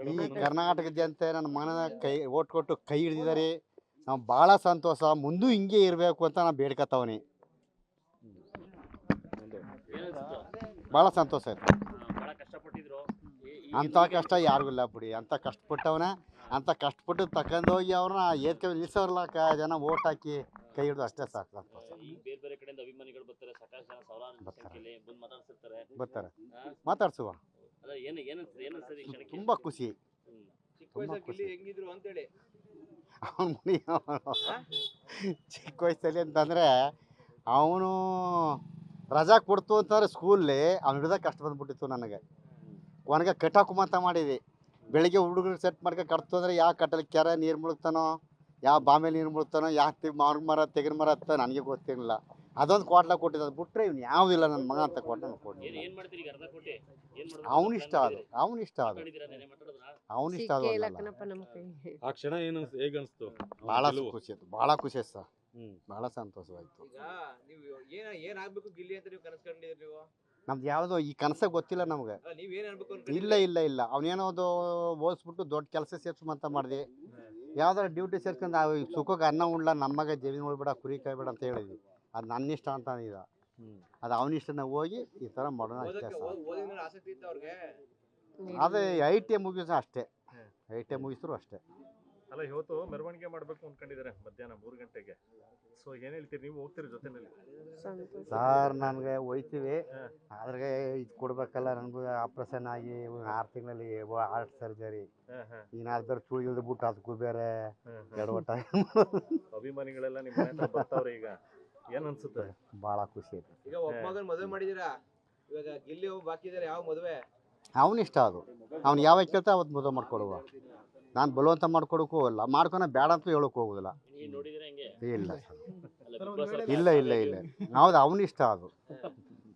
ಈ ಕರ್ನಾಟಕ ಜನತೆ ನನ್ನ ಮಗನ ಕೈ ಓಟ್ ಕೊಟ್ಟು ಕೈ ಹಿಡಿದಿದ್ದಾರೆ. ನಾವು ಭಾಳ ಸಂತೋಷ, ಮುಂದೂ ಹಿಂಗೆ ಇರಬೇಕು ಅಂತ ನಾನು ಬೇಡ್ಕೊತಾವನಿ. ಭಾಳ ಸಂತೋಷ ಆಯ್ತು. ಅಂಥ ಕಷ್ಟ ಯಾರಿಗೂ ಇಲ್ಲ ಬಿಡಿ. ಅಂಥ ಕಷ್ಟಪಟ್ಟವನ, ಅಂಥ ಕಷ್ಟಪಟ್ಟು ತಗೊಂಡೋಗಿ ಅವ್ರನ್ನ ಏತ್ಕೆ ನಿಲ್ಸೋರ್ಲ ಜನ ಓಟ್ ಹಾಕಿ ಕೈ ಹಿಡಿದು ಅಷ್ಟೇ ಸಾಕು. ಬೇರೆ ಕಡೆಯಿಂದ ಅಭಿಮಾನಿಗಳು ಬರ್ತಾರೆ, ಸಾಕಷ್ಟು ಜನ ಸಾವಿರಾರು ಸಂಖ್ಯೆಯಲ್ಲಿ ಬಂದು ಮಾತಾಡ್ಸಿರ್ತಾರೆ. ಬರ್ತಾರೆ, ಮಾತಾಡ್ಸುವ. ತುಂಬ ಖುಷಿ. ಅವನು ಚಿಕ್ಕ ವಯಸ್ಸಲ್ಲಿ ಅಂತಂದರೆ ಅವನು ರಜಾ ಕೊಡ್ತು ಅಂತಂದರೆ ಸ್ಕೂಲಲ್ಲಿ ಅವ್ನು ಹಿಡ್ದಾಗ ಕಷ್ಟ ಬಂದ್ಬಿಟ್ಟಿತ್ತು ನನಗೆ. ಕೊನೆಗೆ ಕಟ್ಟಾಕುಮಂತ ಮಾಡಿದ್ವಿ. ಬೆಳಿಗ್ಗೆ ಹುಡುಗರು ಸೆಟ್ ಮಾಡ್ಕೊಂಡು ಕಟ್ತು ಅಂದರೆ ಯಾವ ಕಟ್ಟಲ್ಲಿ ಕೆರೆ ನೀರು ಮುಳುಗ್ತಾನೋ, ಯಾವ ಬಾಮೇಲಿ ನೀರು ಮುಳುಗ್ತಾನೋ, ಯಾವ ಮಾವಿನ ಮರ ತೆಗಿನ ಮರ ಹತ್ತ ನನಗೆ ಗೊತ್ತಿರಲಿಲ್ಲ. ಅದೊಂದು ಕ್ವಾಟ್ಲ ಕೊಟ್ಟಿದ್ದು. ಅದು ಬಿಟ್ಟರೆ ಇವ್ನು ಯಾವುದಿಲ್ಲ ನನ್ನ ಮಗ ಅಂತ ಕೊಟ್ಟು ನಾನು ಕೊಟ್ಟು ಅವನಿಷ್ಟ ಅದು, ಅವನಿಷ್ಟ ಅದು, ಅವನಿಷ್ಟ ಅದು. ಆ ಕ್ಷಣ ಏನು ಹೇಗೆ ಅನಿಸ್ತು? ಭಾಳ ಖುಷಿ ಆಯ್ತು, ಭಾಳ ಖುಷಿ ಆಯ್ತು ಸರ್. ಭಾಳ ಸಂತೋಷವಾಯಿತು. ನಮ್ದು ಯಾವುದೋ ಈ ಕನಸ ಗೊತ್ತಿಲ್ಲ ನಮ್ಗೆ. ಇಲ್ಲ ಇಲ್ಲ ಇಲ್ಲ ಅವನೇನೋ ಅದು ಓದಿಸ್ಬಿಟ್ಟು ದೊಡ್ಡ ಕೆಲಸ ಸೇರ್ಸ್ಕೊಂತ ಮಾಡಿದೆ. ಯಾವ್ದಾರ ಡ್ಯೂಟಿ ಸೇರ್ಕೊಂಡು ಸುಖಕ್ಕೆ ಅನ್ನ ಉಣ್ಲ, ನಮ್ಮಗ ಜಮೀನು ಉಳ್ಬೇಡ, ಕುರಿ ಕಾಯ್ಬೇಡ ಅಂತ ಹೇಳಿದ್ವಿ. ಅದು ನನ್ನ ಇಷ್ಟ ಅಂತ ಅಂದಿದ್ದ. ಅದು ಅವನಿಷ್ಟನ ಹೋಗಿ ಈ ಥರ ಮಾಡೋಣ ಅಷ್ಟೇ ಸರ್. ಅದೇ ITI ಮುಗಿಸ್ ಅಷ್ಟೇ, ITI ಮುಗಿಸಿದ್ರು ಅಷ್ಟೇ. ಅಲ್ಲ, ಇವತ್ತು ಮೆರವಣಿಗೆ ಮಾಡಬೇಕು ಅಂದ್ಕೊಂಡಿದ್ದಾರೆ ಮಧ್ಯಾಹ್ನ 3 ಗಂಟೆಗೆ. ಸೊ ಏನು ಹೇಳ್ತೀರಿ, ನೀವು ಹೋಗ್ತೀರಿ ಜೊತೆನಲ್ಲಿ? ಸರ್ ನನಗೆ ಹೋಯ್ತೀವಿ, ಆದ್ರೆ ಇದು ಕೊಡ್ಬೇಕಲ್ಲ. ನನಗೂ ಆಪ್ರೇಷನ್ ಆಗಿ 6 ತಿಂಗಳಲ್ಲಿ ಹಾರ್ಟ್ ಸರ್ಜರಿ. ಏನಾದ್ರು ಚೂಳು ಇಳಿದು ಬಿಟ್ಟು ಅದಕ್ಕೂ ಬೇರೆ ಎಡವಟ್ಟ. ಅಭಿಮಾನಿಗಳೆಲ್ಲ ನಿಮ್ಮ ಮನೆ ಹತ್ರ ಬರ್ತಾವ್ರೆ, ಈಗ ಏನು ಅನ್ಸುತ್ತೆ? ಭಾಳ ಖುಷಿ ಆಯ್ತು. ಈಗ ಒಬ್ಬ ಮಗನ ಮದುವೆ ಮಾಡಿದ್ದೀರಾ, ಇವಾಗ ಗಿಲ್ಲಿ ಒಬ್ಬ ಬಾಕಿ ಇದ್ದಾರೆ, ಯಾವ ಮದುವೆ? ಅವನಿಷ್ಟ ಅದು. ಅವ್ನು ಯಾವಾಗ ಕೇಳ್ತಾ ಅವತ್ತು ಮದುವೆ ಮಾಡ್ಕೊಡುವ. ನಾನು ಬಲವಂತ ಮಾಡ್ಕೊಡೋಕ್ಕೂ ಹೋಗಲ್ಲ, ಮಾಡ್ಕೊಳ ಬೇಡ ಅಂತ ಹೇಳೋಕೆ ಹೋಗೋದಿಲ್ಲ. ಇಲ್ಲ ಇಲ್ಲ ಇಲ್ಲ ಇಲ್ಲ, ಹೌದು ಅವನಿಷ್ಟ ಅದು.